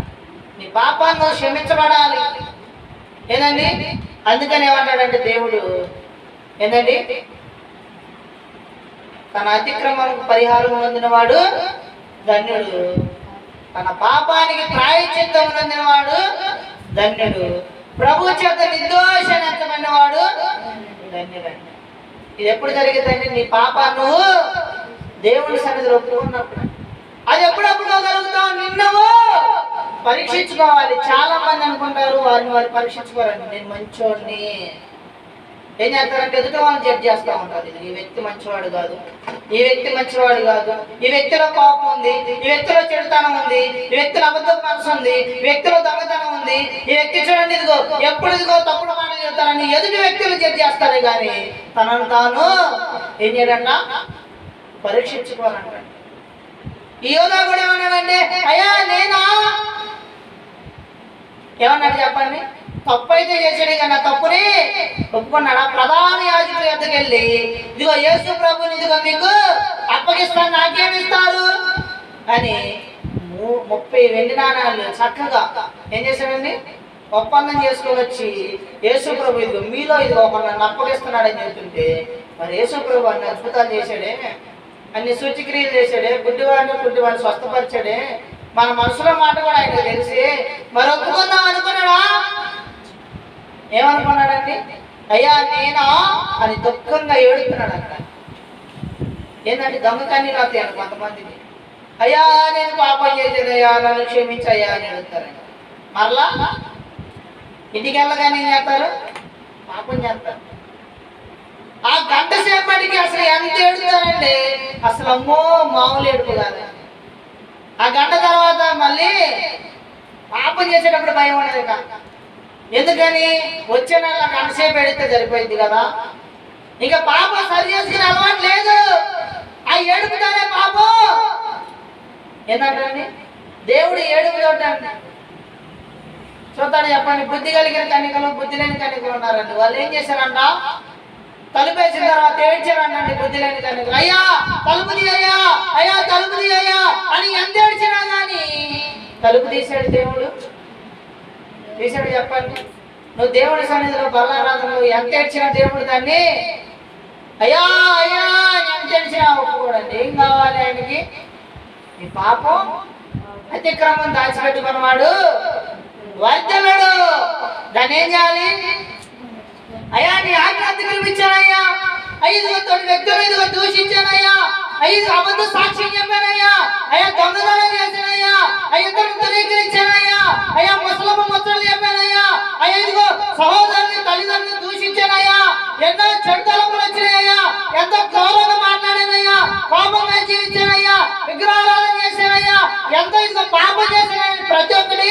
నీ పాపాన్ని నువ్వు క్షమించబడాలి. ఏందండి, అందుకని ఏమంటాడంటే దేవుడు, ఏంటండి, తన అతిక్రమణకు పరిహారం పొందినవాడు ధన్యుడు, తన పాపానికి ప్రాయశ్చిత్తం పొందినవాడు ధన్యుడు, ప్రభు చేత నిర్దోషాన్ని ఎంతమన్నవాడు ధన్యుడండి. ఇది ఎప్పుడు జరిగిందండి, నీ పాపాన్ని నువ్వు దేవుని సన్నిధిలో ఒప్పుకున్నప్పుడు. అది ఎప్పుడప్పుడు కలుగుతావు, నిన్నవు పరీక్షించుకోవాలి. చాలా మంది అనుకుంటారు వారిని వారు పరీక్షించుకోరండి, నేను మంచోడిని. ఏం చేస్తారంటే ఎదుటి వాళ్ళని జడ్జ్ చేస్తూ ఉంటారు, ఈ వ్యక్తి మంచివాడు కాదు, ఈ వ్యక్తి మంచివాడు కాదు, ఈ వ్యక్తిలో కోపం ఉంది, ఈ వ్యక్తిలో చెడుతనం ఉంది, ఈ వ్యక్తిలో అబద్ధ మనసు ఉంది, ఈ వ్యక్తిలో దొంగతనం ఉంది, ఈ వ్యక్తి చూడండి ఇదిగో ఎప్పుడు ఇదిగో తప్పుడు మాటలు చెప్తారని ఎదుటి వ్యక్తులు జడ్జ్ చేస్తారే కానీ తనను తాను ఏం చేయడంట, పరీక్షించుకోవాలంట. ఈ యోధా కూడా ఏమన్నాడంటే, అయ్యా నేనా ఏమన్నాడు చెప్పండి, తప్పు అయితే చేసాడు కానీ ఆ తప్పుని ఒప్పుకున్నాడు. ప్రధాన యాజకుల యొద్దకు వెళ్ళి ఇదిగో యేసు ప్రభుని ఇదిగో మీకు అప్పగిస్తాను, నాకేమిస్తారు అని 30 వెండి నాణాలు చక్కగా ఏం చేశాడండి, ఒప్పందం చేసుకొని వచ్చి యేసు ప్రభు ఇదిగో మీలో ఇదిగో ఒక నన్ను అప్పగిస్తున్నాడని చెప్తుంటే, మరి యేసు ప్రభు అన్ని అద్భుతాలు చేశాడే, అన్ని సూచిక్రియలు చేశాడే, గుడ్డివాడిని స్వస్థపరిచాడే, మన మనసులో మాట కూడా ఆయనకు తెలిసి మరి ఒప్పుకుందాం అనుకున్నాడా, ఏమనుకున్నాడండి, అయ్యా నేనా అని దుఃఖంగా ఏడుతున్నాడంట. ఏంటంటే దొంగకాన్ని రాతాను కొంతమందిని, అయ్యా నేను పాపం చేసేదయ్యా నన్ను క్షమించయ్యా అని అడుగుతారండి. మరలా ఇంటికి వెళ్ళగానే ఏం చేస్తారు, పాపం చేస్తారు. ఆ గంట సేపటికి అసలు ఎంత ఏడుతారండి, అసలు అమ్మో మామూలు ఏడుపు కాదు. ఆ గంట తర్వాత మళ్ళీ పాపం చేసేటప్పుడు భయం ఉండదు కాక. ఎందుకని వచ్చే నెల గంట సేపు ఎడితే సరిపోయింది కదా, ఇంకా పాపం సరి చేసుకునే అలవాటు లేదు, ఆ ఏడుపుతానే పాపం. ఏంటంటే దేవుడు ఏడుపు చూడండి చూస్తాడు చెప్పండి. బుద్ధి కలిగిన కన్యకలు బుద్ధి లేని కన్యకలు ఉన్నారండి. వాళ్ళు ఏం చేశారంట, తలుపేసిన తర్వాత ఏడ్చారండి బుద్ధి లేని కన్యకలు, అయ్యా తలుపు తీయ్యా, అయ్యా తలుపు తీయ్యా అని ఎంత ఏడ్చినా కానీ తలుపు తీసాడు దేవుడు. తీసాడు చెప్పండి. నువ్వు దేవుడి సన్నిధిలో బలారాధనలో ఎంత ఏడ్చినా దేవుడు దాన్ని అయ్యా అయ్యా అని ఎంత ఏడ్చినా ఒప్పుకోడండి. ఏం కావాలి ఆయనకి, నీ పాపం అతిక్రమం దాచిపెట్టుకున్నవాడు వర్ధనుడు. దాన్ని ఏం చేయాలి, అయ్యా నీ ఆజ్ఞ అతిక్రమించానయ్యా, 5 వ్యక్తులు ఇదిగో దూషించానయ్యా, 5 అబద్ధ సాక్ష్యం చెప్పానయ్యా, అయ్యా దొంగతనం చేశానయ్యా, ఇద్దరు ధృవీకరించానయ్యా, అయ్యా ముసలు చెప్పానయ్యా, అయ్యా ఇదిగో సహోదరుని తల్లిదండ్రులు దూషించానయ్యా, ఎన్నో చెడు తలంపులు వచ్చినాయ్యా, ఎంతో గౌరవంగా మాట్లాడానయ్యా, కోపంగా జీవించానయ్యా, విగ్రహారాధన చేశానయ్యా, ఎంతో ఇదిగో పాపం చేశానయ్యా, ప్రతి ఒక్కటి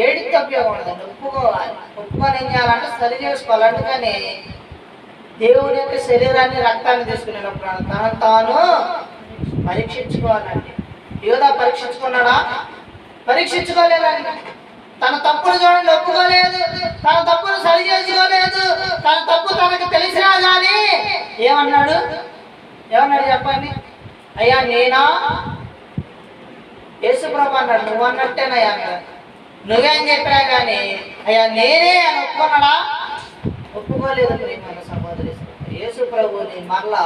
ఏడికి ఉపయోగం ఉండదండి. ఒప్పుకోవాలి. ఒప్పుకొని ఏం చేయాలంటే సరి చేసుకోవాలి. అందుకని దేవుని యొక్క శరీరాన్ని రక్తాన్ని తీసుకునేటప్పుడు తనను తాను పరీక్షించుకోవాలండి. యోధా పరీక్షించుకున్నాడా? పరీక్షించుకోలేదండి. తన తప్పును చూడండి, ఒప్పుకోలేదు. తన తప్పును సరి చేసుకోలేదు. తన తప్పు తనకు తెలిసినా కానీ ఏమన్నాడు చెప్పండి? అయ్యా నేనా? యేసుప్రభు అన్నాడు నువ్వు అన్నట్టేనయ్యా అన్నాడు. నువ్వేం చెప్పినా కానీ అయ్యా నేనే అని ఒప్పుకున్నాడా? ఒప్పుకోలేదు. ప్రియమైన సహోదరి, యేసుప్రభుని మరలా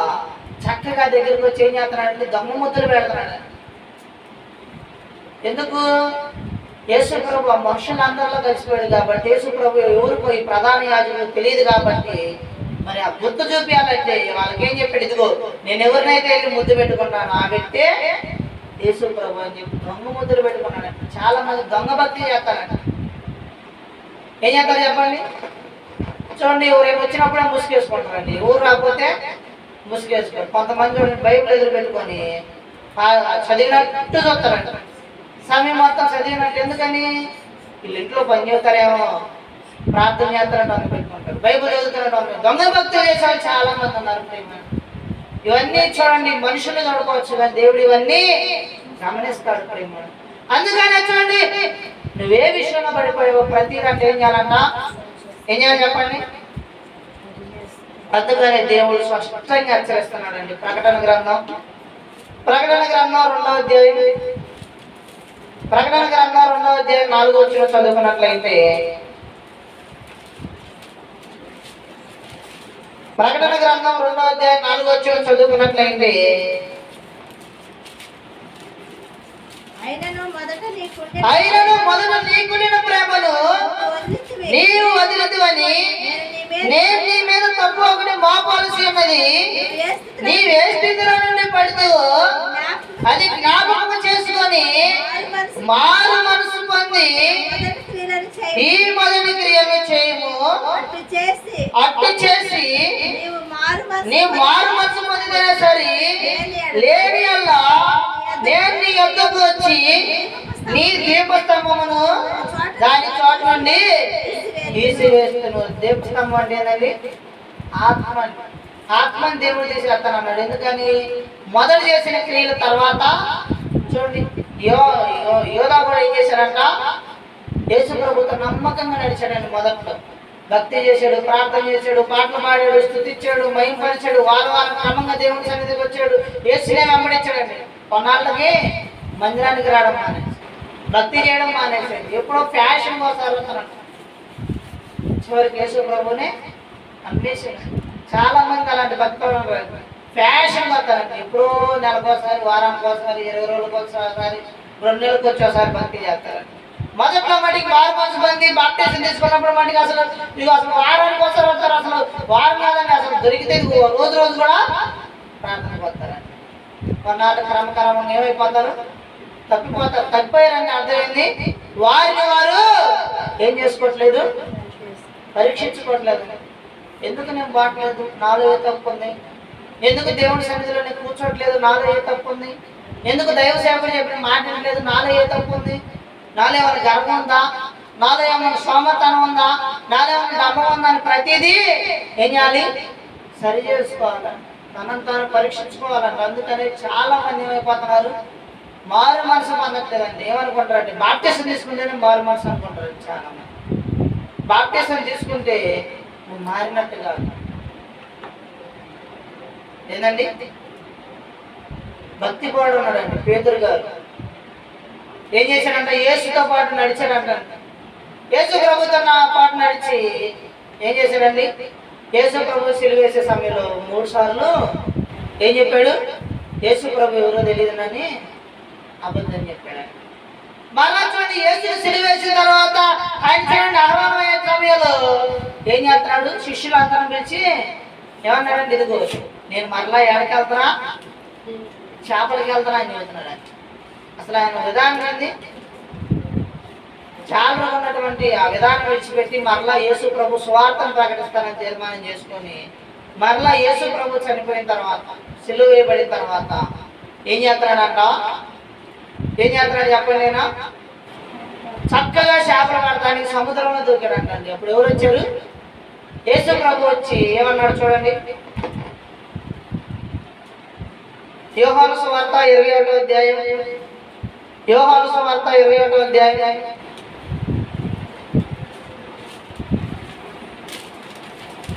చక్కగా దగ్గరికి వచ్చి ఏం చేస్తున్నాడంటే దొంగ ముద్దులు పెడుతున్నాడు. ఎందుకు? యేసుప్రభు ఆ మనుషులందరిలో కలిసిపోయాడు కాబట్టి, యేసుప్రభు ఎవరికో ఈ ప్రధాన యాజకులకు తెలియదు కాబట్టి మరి ఆ గుర్తు చూపించాలంటే వాళ్ళకి ఏం చెప్పాడు? ఇదిగో నేను ఎవరినైతే వెళ్ళి ముద్దు పెట్టుకుంటాను ఆ వ్యక్తే యేసుప్రభు అని చెప్పి దొంగ ముద్దులు పెట్టుకున్నాడు. చాలా మంది దొంగ భక్తి చేస్తారంట. ఏం చేస్తారు చెప్పండి? చూడండి, రేపు వచ్చినప్పుడే ముసుగేసుకుంటారండి. ఊరు రాకపోతే ముసుగేసుకోరు. కొంతమంది చూడండి బైబిల్ ఎదురు పెట్టుకొని చదివినట్టు చూస్తారంట. సమయం మొత్తం చదివినట్టు. ఎందుకని? వీళ్ళు ఇంట్లో పని చేస్తారేమో, ప్రార్థన చేస్తారంటే దొంగ పెట్టుకుంటారు, బైబిల్ చదువుతారంటే దొంగ భక్తులు చేసేవాళ్ళు చాలా మంది ఉన్నారు. ఇవన్నీ చూడండి, మనుషులు చూడుకోవచ్చు కానీ దేవుడు ఇవన్నీ గమనిస్తాడు. ప్రేమ అందుకనే చూడండి, నువ్వే విషయంలో పడిపోయావు ప్రతి అంటే ఏం చేయాలంట? ఏం చేయాలి చెప్పండి? అందుకనే దేవుడు స్పష్టంగా హెచ్చరిస్తున్నాడండి. ప్రకటన గ్రంథం 2వ అధ్యాయం 4వ వచనం చదువుకున్నట్లయితే, ప్రకటన గ్రంథం 2వ అధ్యాయం 4వ వచనం చదువుకున్నట్లయితే, అయినను మొదట నీకుండిన ప్రేమను నీవు వదిలితివని నేను నీ మీద తప్పు ఒకటి మోపాల్సి ఉన్నది. నీవే స్థితిలో నుండి పడుతూ అది జ్ఞాపకం చేసుకొని మారు మనసు పొంది ఈ మొదటి క్రియలు చేయము. అట్టు చేసి నీ మారు మనసు పొందితేనే సరి, లేని అల్లా నేను నీ యొద్దకు వచ్చి నీ దీపస్తంభమును దాని చోట నుండి తీసివేస్తున్నాను. దీపస్తంభం అంటే ఏంటండి? ఆత్మని దేవుడు తీసేస్తానన్నాడు. ఎందుకని? మొదలు చేసిన క్రియల తర్వాత చూడండి, యోధా కూడా ఏం చేశారంట? యేసుప్రభుతో నమ్మకంగా నడిచాడండి. మొదట్లో భక్తి చేశాడు, ప్రార్థన చేశాడు, పాటలు పాడాడు, స్తుతించాడు, మహిమపరిచాడు, వారం క్రమంగా దేవుని సన్నిధికి వచ్చాడు, యేసునే వెంబడించాడండి. కొన్నాళ్ళకి మందిరానికి రావడం మానేసి, భక్తి చేయడం మానేసాడు. ఎప్పుడో ఫ్యాషన్ కోసం అడుగుతారంట. చివరికి యేసుప్రభునే అనిపించాడు. చాలా మంది అలాంటి భక్తులు ఫ్యాషన్ పడతారంట. ఎప్పుడో నెలకోసారి, వారానికి ఒకసారి, 20 రోజులకు ఒకసారి, 2 నెలలకు వచ్చేసారి భక్తి చేస్తారంట. మొదట్లో మటుకు మారు మనసు పొంది బాప్టిజం తీసుకున్నప్పుడు మటుకు అసలు వారానికి ఒకసారి వస్తారు. అసలు వారం కాదండి, అసలు దొరికితే రోజు కూడా ప్రార్థనకు వస్తారంట. కొన్నాళ్ళు క్రమక్రమంగా ఏమైపోతారు? తప్పిపోతారు. తప్పిపోయారంటే అర్థమైంది, వారిని వారు ఏం చేసుకోవట్లేదు, పరీక్షించుకోవట్లేదు. ఎందుకు నేను బాగలేదు? నాలో ఏ తప్పు ఉంది? ఎందుకు దేవుని సన్నిధిలో నేను కూర్చోట్లేదు? నాలో ఏ తప్పు ఉంది? ఎందుకు దైవ సేవకుడు చెప్పిన మాట వినట్లేదు? నాలో ఏ తప్పు ఉంది? నాలో ఏమైనా గర్వం ఉందా? నాలో ఏమైనా సోమతనం ఉందా? నాలో ఏమైనా డబ్బం ఉందా? అని ప్రతిదీ ఏం చేయాలి? సరి చేసుకోవాలంట. తనను తాను పరీక్షించుకోవాలంట. అందుకని చాలా మంది ఏమైపోతున్నారు? మారు మనసు పొందట్లేదండి. ఏమనుకుంటారంటే బాప్టిజం తీసుకుంటేనే మారు మనసు అనుకుంటారు చాలా మంది. బాప్టిజం తీసుకుంటే నువ్వు మారినట్టు కాదు. ఏందండి? భక్తి కూడా ఉన్నాడండి పేతురు గారు. ఏం చేశాడంట? యేసుతో పాటు నడిచాడంట. యేసు ప్రభుతో పాటు నడిచి ఏం చేశాడండి? యేసు ప్రభు సిలువ వేసే సమయంలో 3 సార్లు ఏం చెప్పాడు? యేసు ప్రభు ఎవరో తెలియదునని అబద్ధం చెప్పాడు. మళ్ళా చూడండి, యేసుని సిలువ వేసిన తర్వాత ఆయన చూడండి ఆహ్వానమయ్యే సమయంలో ఏం చేస్తున్నాడు? శిష్యులు అందరం పిలిచి ఏమన్నాడండి? ఇదిగో నేను మరలా ఎక్కడికి వెళ్తున్నా? చేపలకి వెళ్తున్నా అని చెబుతున్నాడు. అసలు ఆయన విధానం ఏంది? చాలా ఉన్నటువంటి ఆ విధానం విడిచిపెట్టి మరలా యేసు ప్రభు స్వార్థం ప్రకటిస్తానని తీర్మానం చేసుకొని మరలా యేసు ప్రభు చనిపోయిన తర్వాత, సిలువ వేయబడిన తర్వాత ఏం చేస్తున్నాడంట? ఏం చేస్తున్నాడు చెప్పండి? చక్కగా చేపలు పడటానికి సముద్రంలో దూకాడంటండి. అప్పుడు ఎవరు వచ్చారు? యేసు ప్రభు వచ్చి ఏమన్నాడు చూడండి. యోహాను సువార్త 21వ అధ్యాయం. యోహాను సువార్త 21వ అధ్యాయం.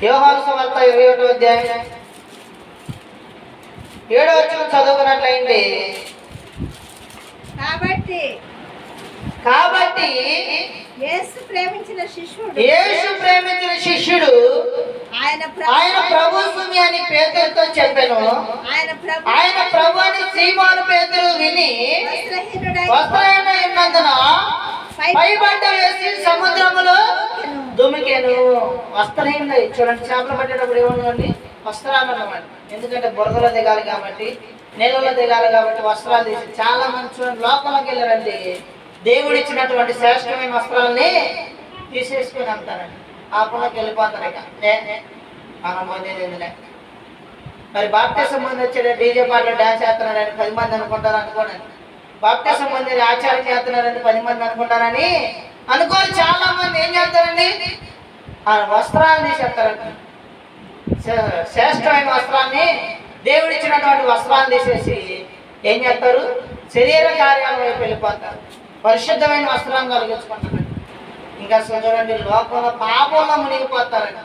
యోహాను సువార్త 21వ అధ్యాయం 7వ వచనం చదువుకున్నట్లయింది. కాబట్టి యేసు ప్రేమించిన శిష్యుడు ఆయన ప్రభుత్వం అని పేతురుతో చెప్పాను. ఆయన ప్రభు అని సీమోను పేతురు విని వస్త్రహీనుడైనందున పైబడ్డ వేసి సముద్రములో దుమికెను. వస్త్రహీనుడై చూడండి, చేపలు పట్టేటప్పుడు ఏముందండి? వస్త్రాలు అన్నమాట. ఎందుకంటే బురదలో దిగాలి కాబట్టి, నీళ్ళలో దిగాలి కాబట్టి వస్త్రాలు తీసి చాలా మంది చూడండి లోపలికి వెళ్ళారండి. దేవుడు ఇచ్చినటువంటి శ్రేష్టమైన వస్త్రాలని తీసేసుకుని వెళ్తారండి. ఆ పనులకు వెళ్ళిపోతారు. ఇక మనం పొందేది. మరి బాప్టిజం మంది వచ్చే డీజే పాటలు డ్యాన్స్ చేస్తున్నారని 10 మంది అనుకుంటారు. అనుకోండి, బాప్టిజం మంది ఆచారం చేస్తున్నారని 10 మంది అనుకుంటారని అనుకోని చాలా మంది ఏం చేస్తారండి? ఆ వస్త్రాన్ని తీసేస్తారండి. శ్రేష్టమైన వస్త్రాన్ని, దేవుడు ఇచ్చినటువంటి వస్త్రాన్ని తీసేసి ఏం చేస్తారు? శరీర కార్యాల వైపు వెళ్ళిపోతారు. పరిశుద్ధమైన వస్త్రాన్ని కలిగించుకుంటారు. ఇంకా చూడండి, లోకంలో పాపంలో మునిగిపోతారండి.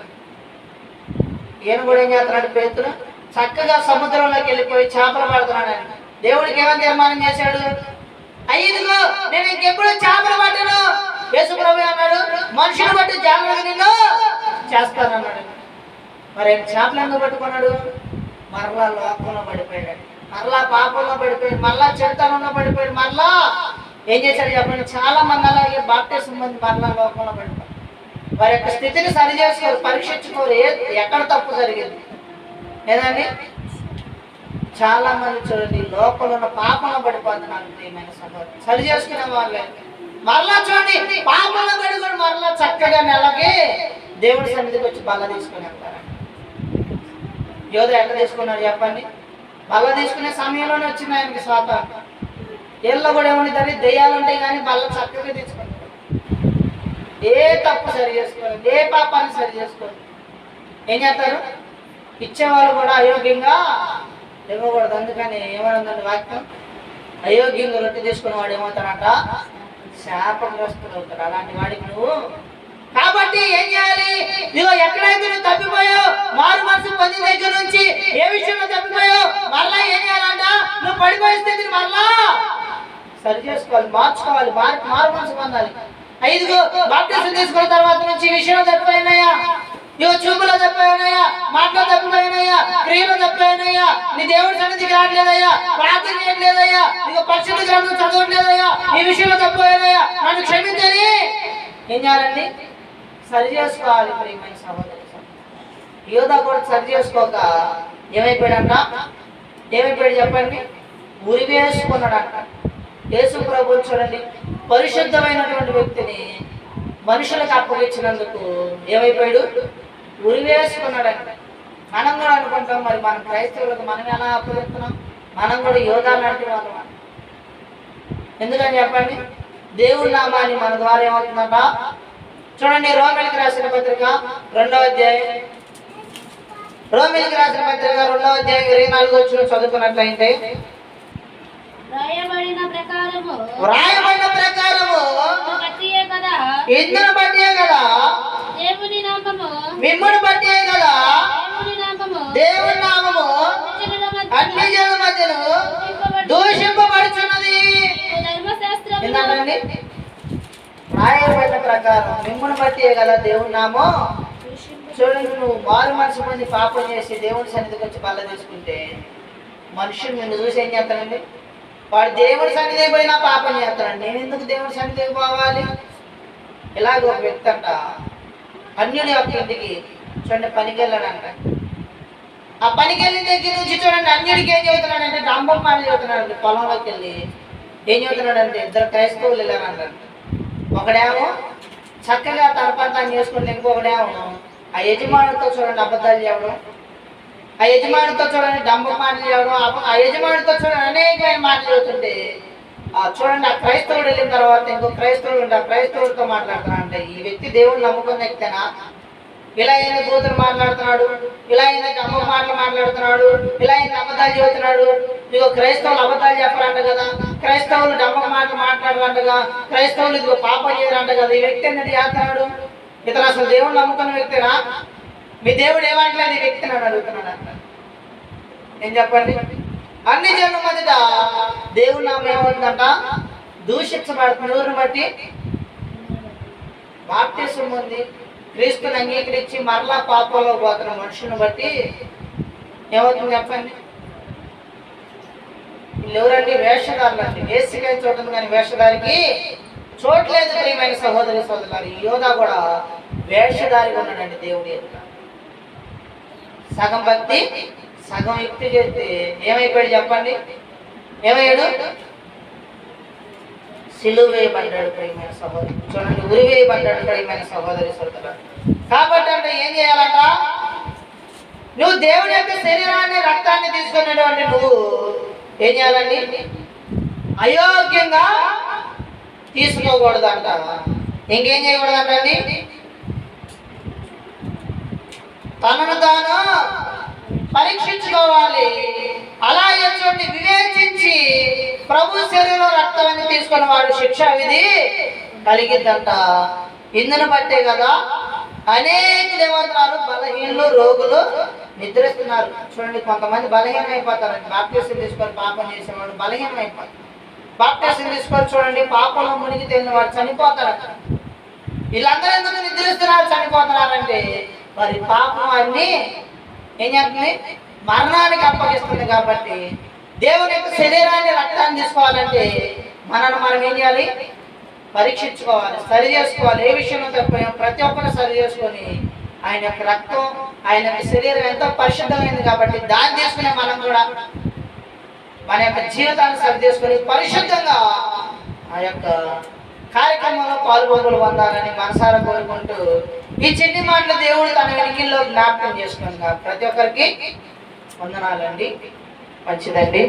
ఈయన కూడా ఏం చేస్తున్నాడు? పేతురు చక్కగా సముద్రంలోకి వెళ్ళిపోయి చేపలు పడుతున్నాడండి. దేవుడికి ఏమని తీర్మానం చేశాడు? అయ్యిదిగో నేను ఇంకెప్పుడు చేపలు పట్టను. యేసు ప్రభువు అన్నాడు, మనుషులు బట్టి జాగ్రత్తగా నిన్ను చేస్తానన్నాడు. మరి చేపలు ఎందుకు పట్టుకున్నాడు? మరలా లోకంలో పడిపోయాడు, మరలా పాపంలో పడిపోయాడు, మరలా చెడుతనంలో పడిపోయాడు. మరలా ఏం చేశాడు చెప్పండి? చాలా మంది అలాగే బాప్టిజం మంది మరలా లోకంలో పడిపోయారు. వారి యొక్క స్థితిని సరి చేసుకోరు, పరీక్షించుకోరు. ఎక్కడ తప్పు జరిగింది లేదండి? చాలా మంది చూడండి లోకంలో ఉన్న పాపంలో పడిపోతున్నారు. ప్రియమైన సహోదరులు, సరి చేసుకునే వాళ్ళే మరలా చూడండి పాపంలో పడి కూడా మరలా చక్కగా నెలకి దేవుడి సన్నిధికి వచ్చి బల్ల తీసుకుని వెళ్తారు. యోధ ఎట్లా తీసుకున్నాడు చెప్పండి? బల్ల తీసుకునే సమయంలోనే వచ్చింది ఆయనకి స్వాతంత్రం. ఏళ్ళలో కూడా ఏముంటుంది? దెయ్యాలు ఉంటాయి కానీ బల్ల చక్కగా తీసుకుంటారు. ఏ తప్పు సరి చేసుకోరు, ఏ పాపాన్ని సరి చేసుకోరు. ఏం చేస్తారు? ఇచ్చేవాళ్ళు కూడా అయోగ్యంగా ఇవ్వకూడదు. అందుకని ఏమనుందండి వాక్యం? అయోగ్యంగా రొట్టె తీసుకున్న వాడు ఏమవుతాడంట? శాపగ్రస్తుడు అవుతాడు. అలాంటి వాడికి నువ్వు కాబట్టి ఏం చేయాలి? ఇదిగో ఎక్కడైతే నువ్వు తప్పిపోయావు, మారు మనసు పొందిన దగ్గర నుంచి ఏ విషయంలో తప్పిపోయావు, మరలా ఏం చేయాలంట? నువ్వు పడిపోయే స్థితిని మరలా సరి చేసుకోవాలి, మార్చుకోవాలి, మారు మనసు పొందాలి. ఐదుగో బాప్టిజం తీసుకున్న తర్వాత నుంచి ఈ విషయంలో తప్పిపోయినాయా, ఇగో చూపులో తప్పిపోయినాయా, మాటలో తప్పిపోయినాయా, క్రియలో తప్పిపోయినాయా, నీ దేవుడి సన్నిధికి రావట్లేదయ్యా, ప్రార్థన చేయట్లేదయ్యా, ఇక పరిశుద్ధ గ్రంథం చదవట్లేదయ్యా, ఈ విషయంలో తప్పిపోయినాయా, నన్ను క్షమించని ఏం చేయాలండి? సరి చేసుకోవాలి. ప్రియమైన సహోదరి, యోధా కూడా సరి చేసుకోక ఏమైపోయాడంట? ఏమైపోయాడు చెప్పండి? ఉరివేసుకున్నాడంట. యేసు ప్రభువు చూడండి, పరిశుద్ధమైనటువంటి వ్యక్తిని మనుషులకు అప్పగించినందుకు ఏమైపోయాడు? ఉరివేసుకున్నాడంట. మనం కూడా అనుకుంటాం, మరి మన క్రైస్తవులకు మనం ఎలా అప్పగిస్తున్నాం? మనం కూడా యోధా లాంటి వాళ్ళం. ఎందుకని చెప్పండి? దేవుడి నామాన్ని మన ద్వారా ఏమవుతుందంట? చూడండి, రోమిలికి రాసిన పత్రిక 2వ అధ్యాయం, రోమిలికి రాసిన పత్రిక 2వ అధ్యాయం 24వ వచనం చదువుకున్నట్లయితే, వ్రాయబడిన ప్రకారము ఇందును బట్టియే కదా, దేవుని నామము, మిమ్మును బట్టియే కదా, దేవుని నామము అన్ని జనుల మధ్యను దూషింపబడుచున్నది. ఏంటండి? రాయబడిన ప్రకారం మిమ్మును బట్టియే కదా దేవుని నామం. చూడండి, నువ్వు మారు మనసు మంది పాపం చేసి దేవుని సన్నిధికి వచ్చి బల్ల తీసుకుంటే మనుషులు నిన్ను చూసి ఏం చేస్తాడండి? వాడు దేవుడి సన్నిధికి పోయినా పాపం చేస్తాడు. నేను ఎందుకు దేవుడి సన్నిధికి పోవాలి? ఇలాగ ఒక వ్యక్తి అంట అన్యుడి యొక్క ఇంటికి చూడండి పనికి వెళ్ళాడంట. ఆ పనికి వెళ్ళిన దగ్గర నుంచి చూడండి అన్యుడికి ఏం చెబుతున్నాడంటే డంబం మాట చెబుతున్నాడు. పొలంలోకి వెళ్ళి ఏం చెబుతున్నాడంటే ఇద్దరు క్రైస్తవులు వెళ్ళారంట. ఒకడేమో చక్కగా తన పని తాను చేసుకుంటే, ఇంకొకడేమో ఆ యజమానితో చూడండి అబద్ధాలు చేయడం, ఆ యజమానితో చూడండి డంబం మాటలు చేయడం, ఆ యజమానితో చూడండి అనేకమైన మాటలు చెబుతుంటే చూడండి, ఆ క్రైస్తవుడు వెళ్ళిన తర్వాత ఇంకో క్రైస్తవుడు ఉంటే ఆ క్రైస్తవుడితో మాట్లాడుతున్నా అంటే ఈ వ్యక్తి దేవుడు నమ్ముకున్న వ్యక్తేనా? ఇలా అయినా కూతురు మాట్లాడుతున్నాడు, ఇలా అయినా అమ్మ మాటలు మాట్లాడుతున్నాడు, ఇలా అయినా అబద్ధాలు చెబుతున్నాడు. ఇదిగో క్రైస్తవులు అబద్ధాలు చెప్పరంట కదా, క్రైస్తవులు డమ్మ మాటలు మాట్లాడరంటగా, క్రైస్తవులు ఇదిగో పాపం చేయరంట కదా. ఈ వ్యక్తి అనేది చేస్తున్నాడు. ఇతను అసలు దేవుడు నమ్ముకున్న వ్యక్తినా? మీ దేవుడు ఏమంటలేదు ఈ వ్యక్తిని అని అడుగుతున్నాడు అంట. ఏం చెప్పండి? అన్ని జన్మ మొదట దేవుడు నామం ఏమవుతుందంట? దూషించబడుతుంది. ఎవరిని బట్టి? బాప్తిసం ఉంది, క్రీస్తుని అంగీకరించి మరలా పాపంలో పోతున్న మనుషుని బట్టి ఏమవుతుంది చెప్పండి? వీళ్ళు ఎవరండి? వేషధారులు అండి. ఏసుకై చోటుంది కానీ వేషధారికి చోట్లేదు. ప్రియమైన సహోదరి సోదరులారు, ఈ యోధా కూడా వేషధారిగా ఉన్నాడండి దేవుడి ఎదుట. సగం భక్తి సగం యుక్తి చేస్తే ఏమైపోయాడు చెప్పండి? ఏమయ్యాడు? సిలువ వేయబడ్డాడు. ప్రియమైన సహోదరి చూడండి, ఉరి వేయబడ్డాడు. ప్రియమైన సహోదరి సోదరులారు, కాబట్టి అంటే ఏం చేయాలంట? నువ్వు దేవుని యొక్క శరీరాన్ని రక్తాన్ని తీసుకునేటువంటి నువ్వు ఏం చేయాలండి? అయోగ్యంగా తీసుకోకూడదంట. ఇంకేం చేయకూడదంటండి? తనను తాను పరీక్షించుకోవాలి. అలాగే చూడండి, వివేచించి ప్రభు శరీరంలో రక్తాన్ని తీసుకున్న వాడు శిక్షా విధి కలిగిద్దంట. ఇందును బట్టే కదా అనేకులు ఏమంటున్నారు? బలహీనులు, రోగులు నిద్రిస్తున్నారు. చూడండి, కొంతమంది బలహీనం అయిపోతారండి. బాప్తిసం తీసుకొని పాపం చేసేవాడు బలహీనం అయిపోతారు. బాప్తిసం తీసుకొని చూడండి, పాపంలో మునిగి తెలియని వాడు చనిపోతారట. వీళ్ళందరూ ఎందుకు నిద్రిస్తున్నారు, చనిపోతున్నారంటే మరి పాపం అన్ని ఏం చేస్తుంది? మరణానికి అప్పగిస్తుంది. కాబట్టి దేవుని యొక్క శరీరాన్ని రక్తాన్ని తీసుకోవాలంటే మనల్ని మనం ఏం చేయాలి? పరీక్షించుకోవాలి, సరి చేసుకోవాలి. ఏ విషయంలో తప్ప ప్రతి ఒక్కరు సరి చేసుకొని ఆయన యొక్క రక్తం, ఆయన యొక్క శరీరం ఎంతో పరిశుద్ధమైంది కాబట్టి దాన్ని తీసుకునే మనం కూడా మన యొక్క జీవితాన్ని సరి చేసుకొని పరిశుద్ధంగా ఆ యొక్క కార్యక్రమంలో పాల్గొనలు పొందాలని మనసారా కోరుకుంటూ ఈ చిన్ని మాటలు దేవుడు తన వెనికిల్లో జ్ఞాపకం చేసుకుని ప్రతి ఒక్కరికి వందనాలండి. మంచిదండి.